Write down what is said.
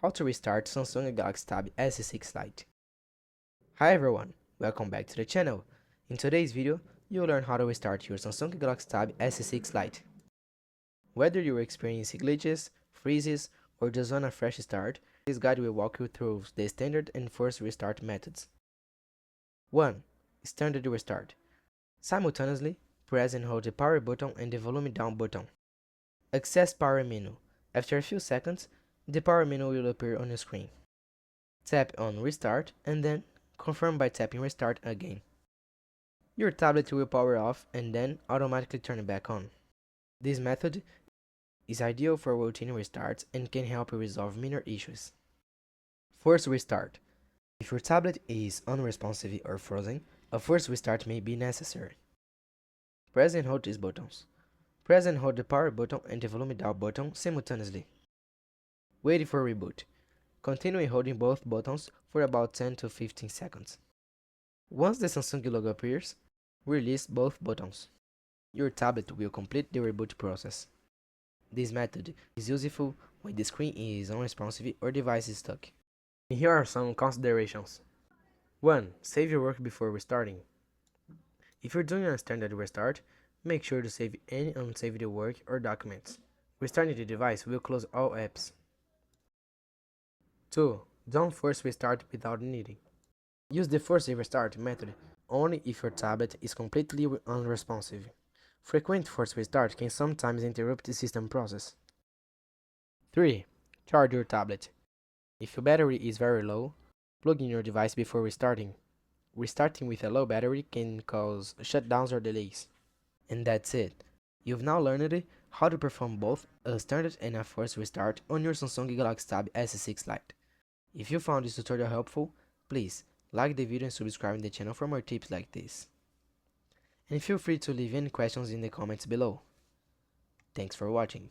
How to restart Samsung Galaxy Tab S6 Lite. Hi everyone, welcome back to the channel. In today's video, you'll learn how to restart your Samsung Galaxy Tab S6 Lite. Whether you're experiencing glitches, freezes, or just want a fresh start, this guide will walk you through the standard and forced restart methods. 1. Standard restart. Simultaneously, press and hold the power button and the volume down button. Access power menu. After a few seconds, the power menu will appear on your screen. Tap on Restart and then confirm by tapping Restart again. Your tablet will power off and then automatically turn back on. This method is ideal for routine restarts and can help you resolve minor issues. Force restart. If your tablet is unresponsive or frozen, a force restart may be necessary. Press and hold these buttons. Press and hold the power button and the volume down button simultaneously. Wait for reboot. Continue holding both buttons for about 10 to 15 seconds. Once the Samsung logo appears, release both buttons. Your tablet will complete the reboot process. This method is useful when the screen is unresponsive or device is stuck. And here are some considerations. 1. Save your work before restarting. If you're doing a standard restart, make sure to save any unsaved work or documents. Restarting the device will close all apps. 2. Don't force restart without needing. Use the force restart method only if your tablet is completely unresponsive. Frequent force restart can sometimes interrupt the system process. 3. Charge your tablet. If your battery is very low, plug in your device before restarting. Restarting with a low battery can cause shutdowns or delays. And that's it. You've now learned how to perform both a standard and a force restart on your Samsung Galaxy Tab S6 Lite. If you found this tutorial helpful, please like the video and subscribe to the channel for more tips like this. And feel free to leave any questions in the comments below. Thanks for watching.